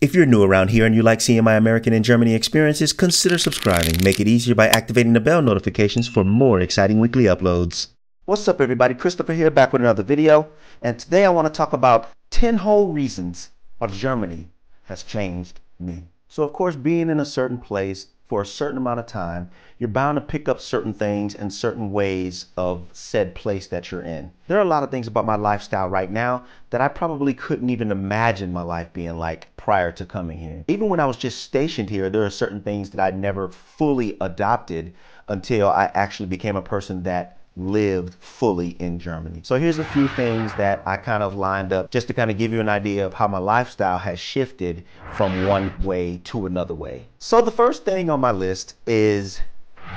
If you're new around here and you like seeing my American and Germany experiences, consider subscribing. Make it easier by activating the bell notifications for more exciting weekly uploads. What's up everybody, Christopher here, back with another video. And today I want to talk about 10 whole reasons why Germany has changed me. So of course, being in a certain place for a certain amount of time, you're bound to pick up certain things and certain ways of said place that you're in. There are a lot of things about my lifestyle right now that I probably couldn't even imagine my life being like prior to coming here. Even when I was just stationed here, there are certain things that I never fully adopted until I actually became a person that lived fully in Germany. So here's a few things that I kind of lined up just to kind of give you an idea of how my lifestyle has shifted from one way to another way. So the first thing on my list is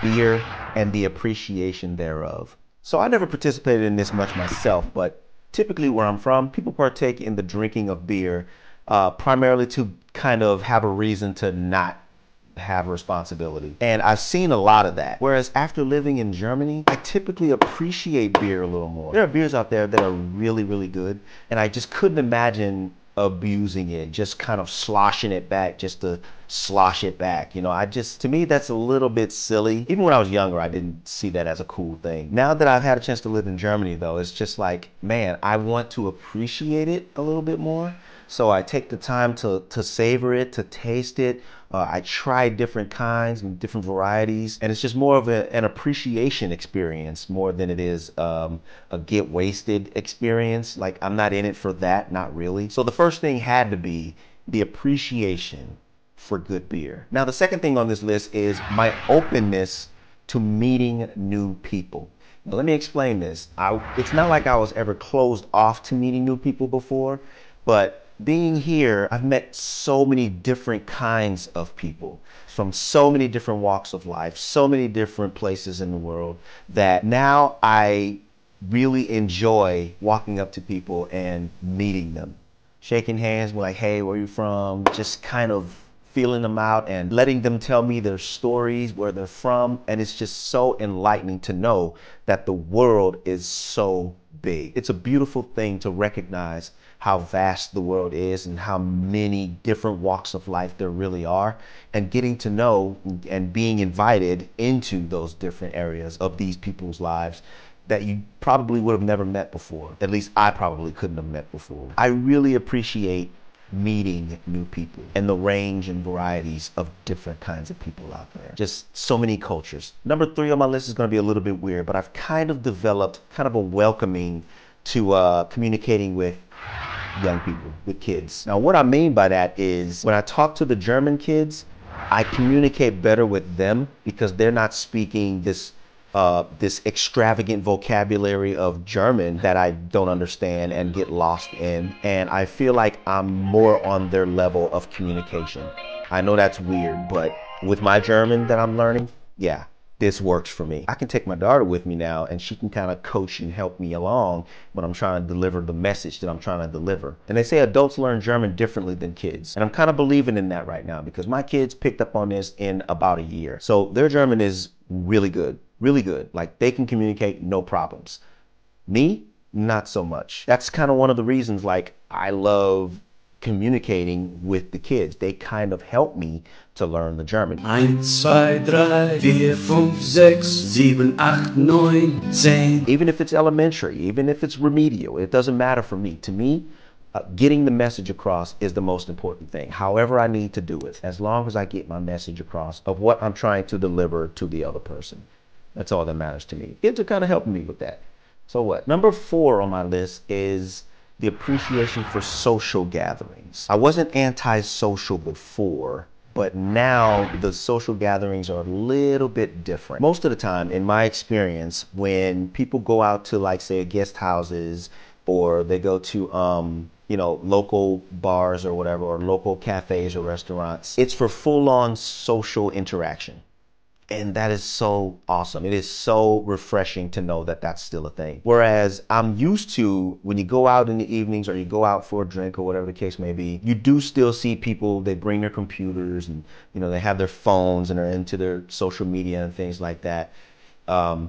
beer and the appreciation thereof. So I never participated in this much myself, but typically where I'm from, people partake in the drinking of beer primarily to kind of have a reason to not have responsibility. And I've seen a lot of that. Whereas after living in Germany, I typically appreciate beer a little more. There are beers out there that are really, really good. And I just couldn't imagine abusing it, just kind of sloshing it back just to slosh it back. You know, to me, that's a little bit silly. Even when I was younger, I didn't see that as a cool thing. Now that I've had a chance to live in Germany though, it's just like, man, I want to appreciate it a little bit more. So I take the time to savor it, to taste it. I try different kinds and different varieties, and it's just more of an appreciation experience more than it is a get wasted experience. Like, I'm not in it for that, not really. So the first thing had to be the appreciation for good beer. Now, the second thing on this list is my openness to meeting new people. Now, let me explain this. It's not like I was ever closed off to meeting new people before, but being here, I've met so many different kinds of people from so many different walks of life, so many different places in the world, that now I really enjoy walking up to people and meeting them. Shaking hands, like, hey, where are you from? Just kind of feeling them out and letting them tell me their stories, where they're from. And it's just so enlightening to know that the world is so big. It's a beautiful thing to recognize how vast the world is and how many different walks of life there really are, and getting to know and being invited into those different areas of these people's lives that you probably would have never met before. At least I probably couldn't have met before. I really appreciate meeting new people and the range and varieties of different kinds of people out there. Just so many cultures. Number 3 on my list is going to be a little bit weird, but I've kind of developed kind of a welcoming to communicating with young people, with kids. Now, what I mean by that is when I talk to the German kids, I communicate better with them because they're not speaking this extravagant vocabulary of German that I don't understand and get lost in. And I feel like I'm more on their level of communication. I know that's weird, but with my German that I'm learning, yeah, this works for me. I can take my daughter with me now and she can kind of coach and help me along when I'm trying to deliver the message that I'm trying to deliver. And they say adults learn German differently than kids. And I'm kind of believing in that right now because my kids picked up on this in about a year. So their German is really good, really good. Like, they can communicate, no problems. Me, not so much. That's kind of one of the reasons, like, I love communicating with the kids. They kind of help me to learn the German. 1, 2, 3, 4, 5, 6, 7, 8, 9, 10. Even if it's elementary, even if it's remedial, it doesn't matter for me. To me, getting the message across is the most important thing. However I need to do it, as long as I get my message across of what I'm trying to deliver to the other person. That's all that matters to me. Kids are kind of helping me with that. So what? Number 4 on my list is the appreciation for social gatherings. I wasn't anti-social before, but now the social gatherings are a little bit different. Most of the time, in my experience, when people go out to, like, say, guest houses, or they go to you know, local bars or whatever, or local cafes or restaurants, it's for full-on social interaction. And that is so awesome. It is so refreshing to know that that's still a thing. Whereas I'm used to, when you go out in the evenings or you go out for a drink or whatever the case may be, you do still see people, they bring their computers and, you know, they have their phones and are into their social media and things like that.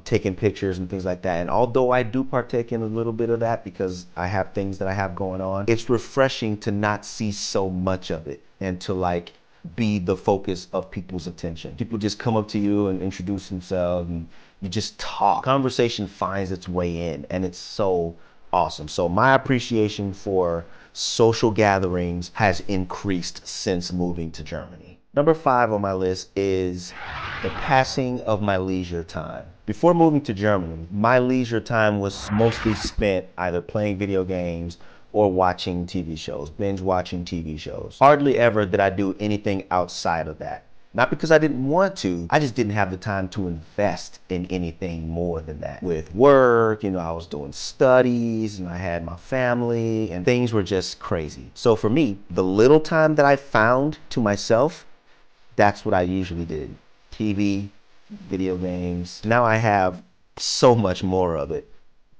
taking pictures and things like that. And although I do partake in a little bit of that because I have things that I have going on, it's refreshing to not see so much of it and to like be the focus of people's attention. People just come up to you and introduce themselves and you just talk. Conversation finds its way in and it's so awesome. So my appreciation for social gatherings has increased since moving to Germany. Number 5 on my list is the passing of my leisure time. Before moving to Germany, my leisure time was mostly spent either playing video games or watching TV shows, binge watching TV shows. Hardly ever did I do anything outside of that. Not because I didn't want to, I just didn't have the time to invest in anything more than that. With work, you know, I was doing studies and I had my family and things were just crazy. So for me, the little time that I found to myself, that's what I usually did. TV, video games. Now I have so much more of it.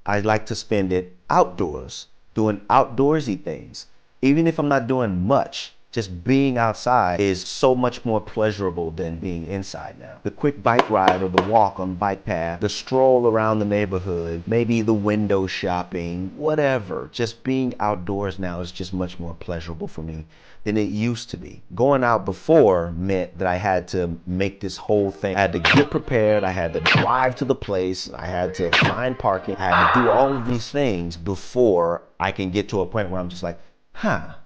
I like to spend it outdoors, doing outdoorsy things. Even if I'm not doing much, just being outside is so much more pleasurable than being inside now. The quick bike ride or the walk on the bike path, the stroll around the neighborhood, maybe the window shopping, whatever. Just being outdoors now is just much more pleasurable for me than it used to be. Going out before meant that I had to make this whole thing. I had to get prepared. I had to drive to the place. I had to find parking. I had to do all of these things before I can get to a point where I'm just like,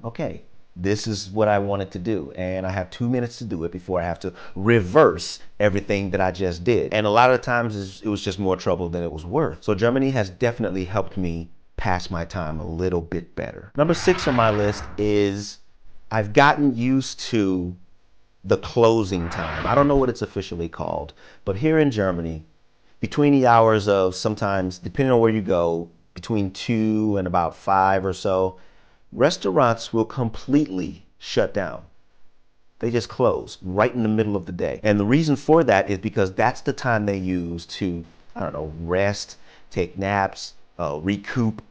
okay. This is what I wanted to do, and I have 2 minutes to do it before I have to reverse everything that I just did. And a lot of times it was just more trouble than it was worth. So Germany has definitely helped me pass my time a little bit better. Number 6 on my list is I've gotten used to the closing time. I don't know what it's officially called, but here in Germany, between the hours of sometimes, depending on where you go, between 2 and about 5 or so, restaurants will completely shut down. They just close right in the middle of the day. And the reason for that is because that's the time they use to, I don't know, rest, take naps, recoup,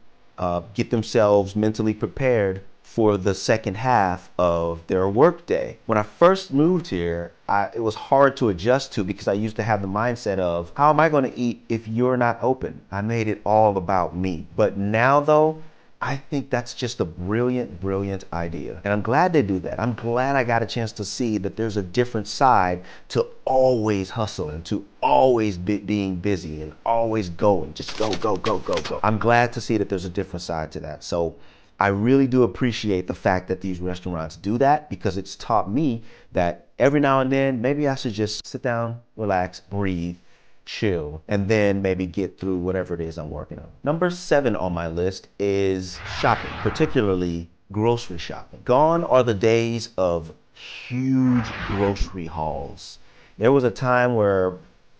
get themselves mentally prepared for the second half of their workday. When I first moved here, it was hard to adjust to because I used to have the mindset of, how am I going to eat if you're not open? I made it all about me. But now though, I think that's just a brilliant, brilliant idea. And I'm glad they do that. I'm glad I got a chance to see that there's a different side to always hustling, to always being busy and always going. Just go, go, go, go, go. I'm glad to see that there's a different side to that. So I really do appreciate the fact that these restaurants do that because it's taught me that every now and then, maybe I should just sit down, relax, breathe, chill, and then maybe get through whatever it is I'm working on. Number 7 on my list is shopping, particularly grocery shopping. Gone are the days of huge grocery hauls. There was a time where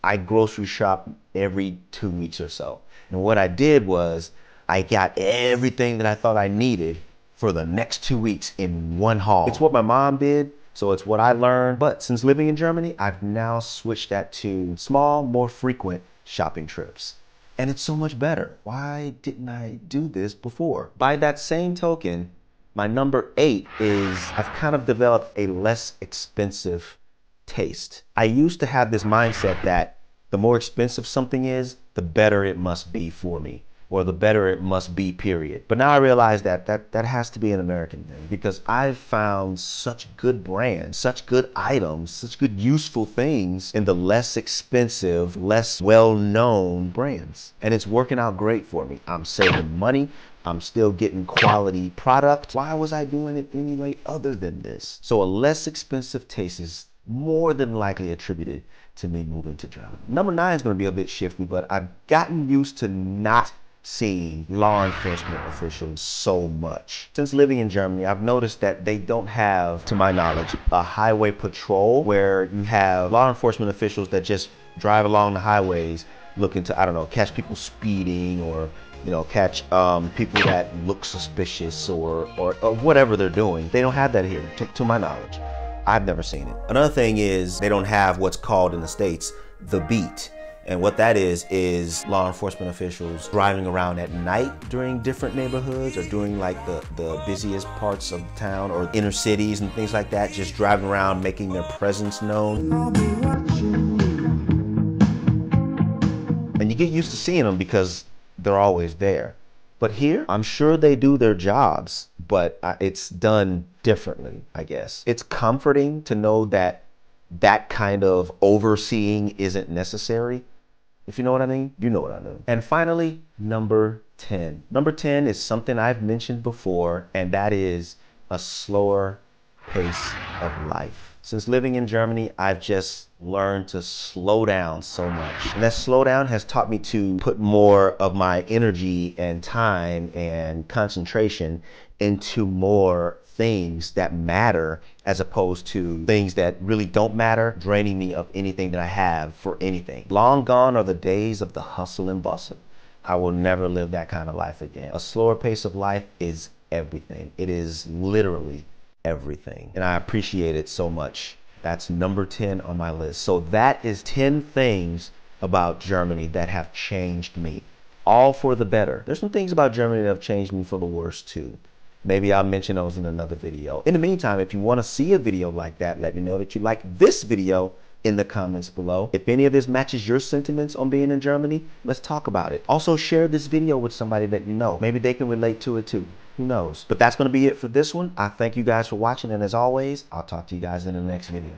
I grocery shopped every 2 weeks or so. And what I did was I got everything that I thought I needed for the next 2 weeks in one haul. It's what my mom did. So it's what I learned. But since living in Germany, I've now switched that to small, more frequent shopping trips. And it's so much better. Why didn't I do this before? By that same token, my number 8 is I've kind of developed a less expensive taste. I used to have this mindset that the more expensive something is, the better it must be for me, or the better it must be, period. But now I realize that that has to be an American thing because I've found such good brands, such good items, such good useful things in the less expensive, less well-known brands. And it's working out great for me. I'm saving money. I'm still getting quality product. Why was I doing it anyway other than this? So a less expensive taste is more than likely attributed to me moving to Germany. Number 9 is going to be a bit shifty, but I've gotten used to not seeing law enforcement officials so much. Since living in Germany, I've noticed that they don't have, to my knowledge, a highway patrol where you have law enforcement officials that just drive along the highways looking to, I don't know, catch people speeding or, you know, catch people that look suspicious or whatever they're doing. They don't have that here, to my knowledge. I've never seen it. Another thing is they don't have what's called in the States the beat. And what that is law enforcement officials driving around at night during different neighborhoods or during like the busiest parts of town or inner cities and things like that, just driving around making their presence known. get used to seeing them because they're always there. But here, I'm sure they do their jobs, but it's done differently, I guess. It's comforting to know that that kind of overseeing isn't necessary. If you know what I mean, you know what I mean. And finally, number 10. Number 10 is something I've mentioned before, and that is a slower pace of life. Since living in Germany, I've just learned to slow down so much. And that slowdown has taught me to put more of my energy and time and concentration into more things that matter as opposed to things that really don't matter, draining me of anything that I have for anything. Long gone are the days of the hustle and bustle. I will never live that kind of life again. A slower pace of life is everything. It is literally everything. And I appreciate it so much. That's number 10 on my list. So that is 10 things about Germany that have changed me, all for the better. There's some things about Germany that have changed me for the worse too. Maybe I'll mention those in another video. In the meantime, if you want to see a video like that, let me know that you like this video in the comments below. If any of this matches your sentiments on being in Germany, let's talk about it. Also, share this video with somebody that you know. Maybe they can relate to it too. Who knows? But that's going to be it for this one. I thank you guys for watching, and as always, I'll talk to you guys in the next video.